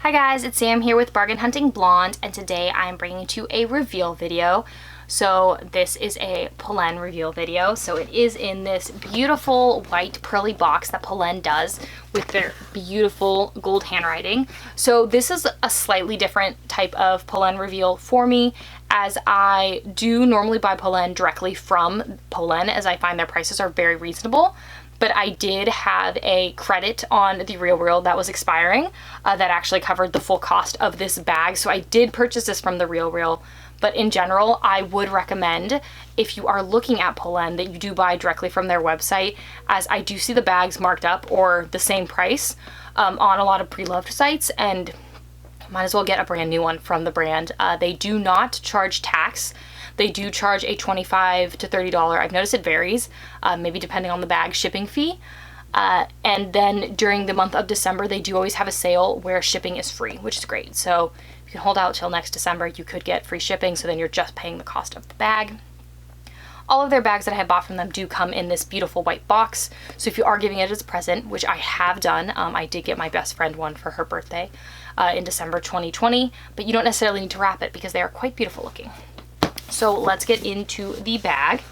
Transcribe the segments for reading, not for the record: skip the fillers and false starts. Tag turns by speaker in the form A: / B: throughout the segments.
A: Hi guys, it's Sam here with Bargain Hunting Blonde, and today I'm bringing you a reveal video. So this is a Polene reveal video. So it is in this beautiful white pearly box that Polene does with their beautiful gold handwriting. So this is a slightly different type of Polene reveal for me, as I do normally buy Polene directly from Polene, as I find their prices are very reasonable. But I did have a credit on the RealReal that was expiring that actually covered the full cost of this bag. So I did purchase this from the RealReal, but in general, I would recommend, if you are looking at Polene, that you do buy directly from their website, as I do see the bags marked up or the same price on a lot of Preloved sites, and might as well get a brand new one from the brand. They do not charge tax. They do charge a $25 to $30, I've noticed it varies, maybe depending on the bag, shipping fee. And then during the month of December, they do always have a sale where shipping is free, which is great. So if you can hold out till next December, you could get free shipping, so then you're just paying the cost of the bag. All of their bags that I have bought from them do come in this beautiful white box. So if you are giving it as a present, which I have done, I did get my best friend one for her birthday in December 2020, but you don't necessarily need to wrap it because they are quite beautiful looking. So let's get into the bag.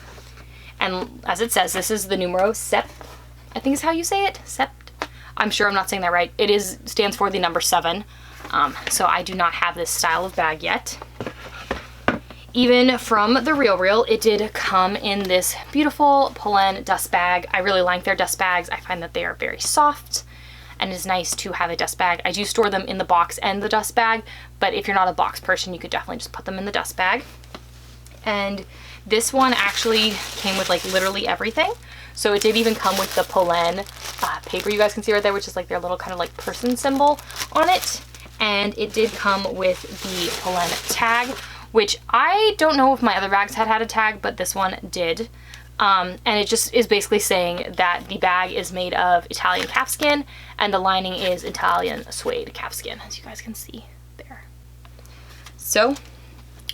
A: And as it says, this is the Numero Sept, I think is how you say it, Sept. I'm sure I'm not saying that right. It stands for the number 7. So I do not have this style of bag yet. Even from the RealReal, it did come in this beautiful Polene dust bag. I really like their dust bags. I find that they are very soft, and it's nice to have a dust bag. I do store them in the box and the dust bag, but if you're not a box person, you could definitely just put them in the dust bag. And this one actually came with like literally everything. So it did even come with the Polene paper you guys can see right there, which is like their little kind of like person symbol on it. And it did come with the Polene tag, which I don't know if my other bags had a tag, but this one did. And it just is basically saying that the bag is made of Italian calfskin and the lining is Italian suede calfskin, as you guys can see there. So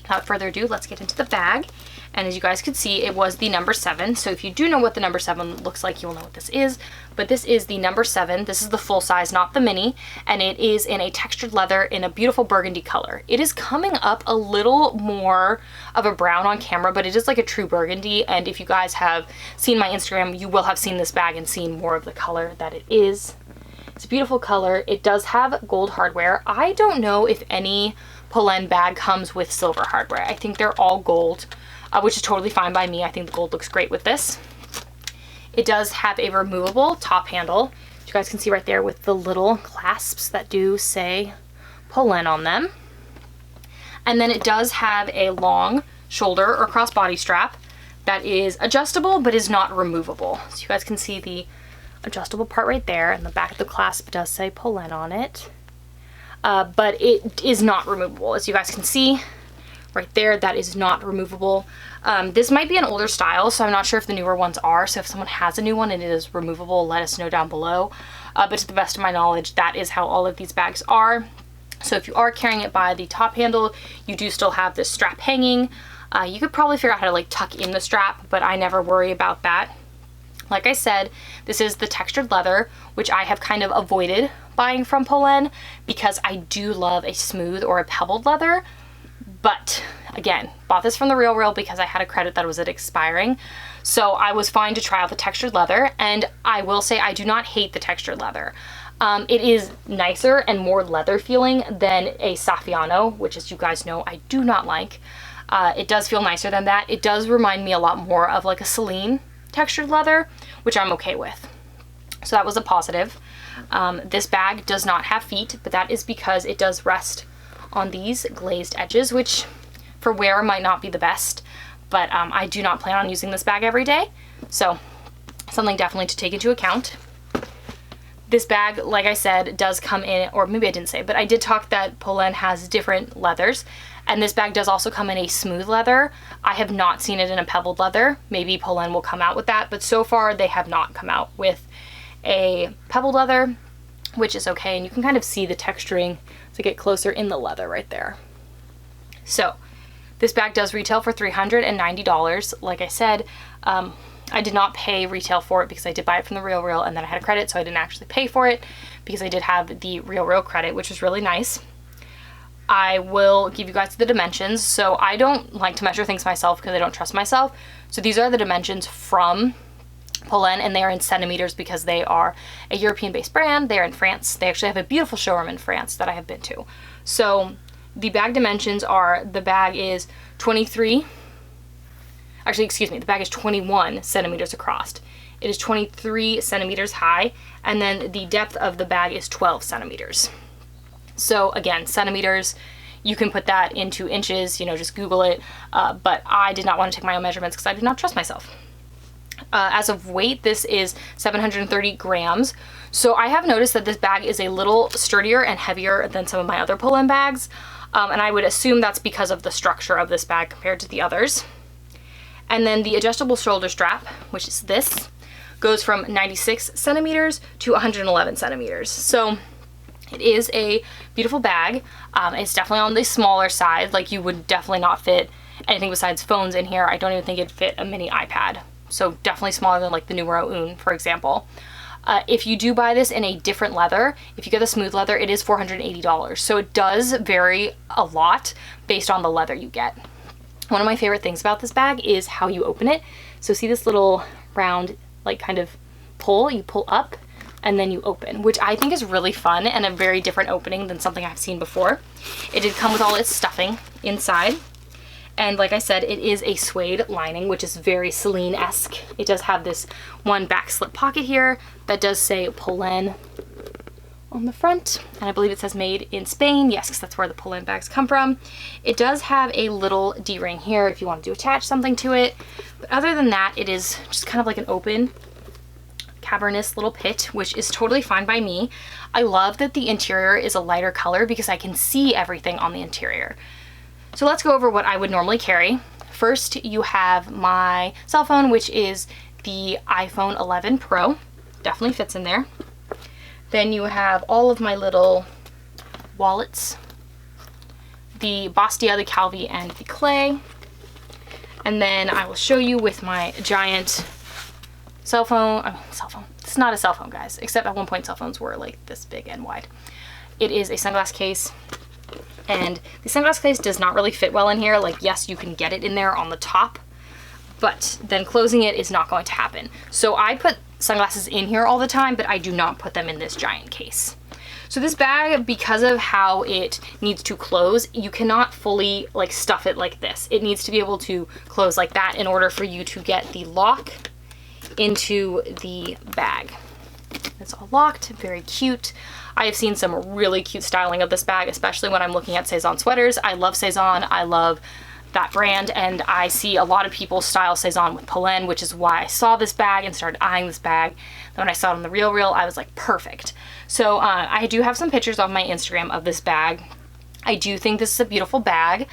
A: without further ado, let's get into the bag. And as you guys could see, it was the number 7. So if you do know what the number 7 looks like, you'll know what this is. But this is the number 7. This is the full size, not the mini. And it is in a textured leather in a beautiful burgundy color. It is coming up a little more of a brown on camera, but it is like a true burgundy. And if you guys have seen my Instagram, you will have seen this bag and seen more of the color that it is. It's a beautiful color. It does have gold hardware. I don't know if any Polene bag comes with silver hardware. I think they're all gold, which is totally fine by me. I think the gold looks great with this. It does have a removable top handle, which you guys can see right there with the little clasps that do say Polene on them. And then it does have a long shoulder or crossbody strap that is adjustable but is not removable. So you guys can see the adjustable part right there, and the back of the clasp does say Polene on it. But it is not removable. As you guys can see right there, that is not removable. This might be an older style, so I'm not sure if the newer ones are. So if someone has a new one and it is removable, let us know down below. But to the best of my knowledge, that is how all of these bags are. So if you are carrying it by the top handle, you do still have this strap hanging. You could probably figure out how to like tuck in the strap, but I never worry about that. Like I said, this is the textured leather, which I have kind of avoided buying from Polene because I do love a smooth or a pebbled leather. But again, bought this from the RealReal because I had a credit that was expiring. So I was fine to try out the textured leather, and I will say I do not hate the textured leather. It is nicer and more leather feeling than a Saffiano, which, as you guys know, I do not like. It does feel nicer than that. It does remind me a lot more of like a Celine textured leather, which I'm okay with. So that was a positive. This bag does not have feet, but that is because it does rest on these glazed edges, which for wear might not be the best, but I do not plan on using this bag every day. So something definitely to take into account. This bag, like I said, does come in, or maybe I didn't say, but I did talk that Polene has different leathers, and this bag does also come in a smooth leather. I have not seen it in a pebbled leather. Maybe Polene will come out with that, but so far they have not come out with a pebbled leather, which is okay, and you can kind of see the texturing to get closer in the leather right there. So this bag does retail for $390. Like I said, I did not pay retail for it because I did buy it from the RealReal, and then I had a credit, so I didn't actually pay for it because I did have the RealReal credit, which was really nice. I will give you guys the dimensions. So I don't like to measure things myself because I don't trust myself. So these are the dimensions from Polene, and they are in centimeters because they are a European-based brand. They're in France. They actually have a beautiful showroom in France that I have been to. So the bag dimensions are, the bag is 23, actually, excuse me, the bag is 21 centimeters across. It is 23 centimeters high, and then the depth of the bag is 12 centimeters. So again, centimeters, you can put that into inches, you know, just Google it, but I did not want to take my own measurements because I did not trust myself. As of weight, this is 730 grams. So I have noticed that this bag is a little sturdier and heavier than some of my other Polene bags, and I would assume that's because of the structure of this bag compared to the others. And then the adjustable shoulder strap, which is this, goes from 96 centimeters to 111 centimeters. So it is a beautiful bag. It's definitely on the smaller side. Like, you would definitely not fit anything besides phones in here. I don't even think it'd fit a mini iPad. So definitely smaller than like the Numero Un, for example. If you do buy this in a different leather, if you get the smooth leather, it is $480. So it does vary a lot based on the leather you get. One of my favorite things about this bag is how you open it. So see this little round, like, kind of pull, you pull up and then you open, which I think is really fun and a very different opening than something I've seen before. It did come with all its stuffing inside. And like I said, it is a suede lining, which is very Celine-esque. It does have this one back slip pocket here that does say Polene on the front, and I believe it says made in Spain. Yes, because that's where the Polene bags come from. It does have a little D-ring here if you want to attach something to it, but other than that, it is just kind of like an open cavernous little pit, which is totally fine by me. I love that the interior is a lighter color because I can see everything on the interior. So let's go over what I would normally carry. First, you have my cell phone, which is the iPhone 11 Pro. Definitely fits in there. Then you have all of my little wallets, the Bastia, the Calvi, and the Clay. And then I will show you with my giant cell phone. It's not a cell phone, guys, except at one point cell phones were like this big and wide. It is a sunglass case, and the sunglass case does not really fit well in here. Like, yes, you can get it in there on the top, but then closing it is not going to happen. So I put sunglasses in here all the time, but I do not put them in this giant case. So this bag, because of how it needs to close, you cannot fully like stuff it like this. It needs to be able to close like that in order for you to get the lock into the bag. It's all locked, very cute. I have seen some really cute styling of this bag, especially when I'm looking at Cezanne sweaters. I love Cezanne, I love that brand, and I see a lot of people style Cezanne with Polene, which is why I saw this bag and started eyeing this bag. Then when I saw it on the RealReal, I was like, perfect. So I do have some pictures on my Instagram of this bag. I do think this is a beautiful bag.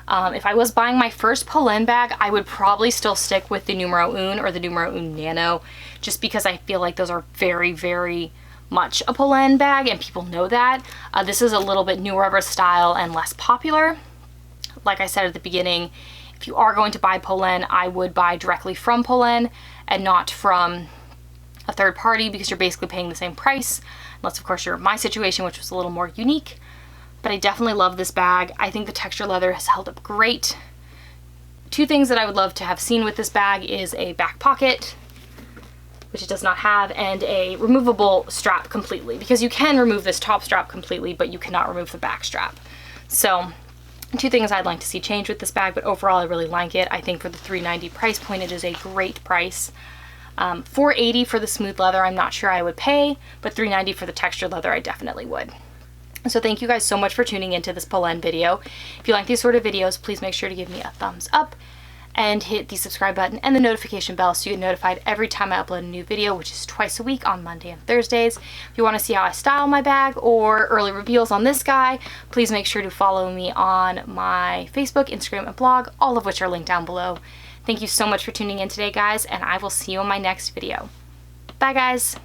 A: If I was buying my first Polene bag, I would probably still stick with the Numero Un or the Numero Un Nano, just because I feel like those are very, very much a Polene bag, and people know that. This is a little bit newer of a style and less popular. Like I said at the beginning, if you are going to buy Polene, I would buy directly from Polene and not from a third party, because you're basically paying the same price, unless of course you're in my situation, which was a little more unique. But I definitely love this bag. I think the texture leather has held up great. Two things that I would love to have seen with this bag is a back pocket, which it does not have, and a removable strap completely, because you can remove this top strap completely, but you cannot remove the back strap. So two things I'd like to see change with this bag, but overall I really like it. I think for the $390 price point, it is a great price. $480 for the smooth leather, I'm not sure I would pay, but $390 for the textured leather, I definitely would. So thank you guys so much for tuning into this Polene video. If you like these sort of videos, please make sure to give me a thumbs up and hit the subscribe button and the notification bell so you get notified every time I upload a new video, which is twice a week on Monday and Thursdays. If you want to see how I style my bag or early reveals on this guy, please make sure to follow me on my Facebook, Instagram, and blog, all of which are linked down below. Thank you so much for tuning in today, guys, and I will see you in my next video. Bye, guys.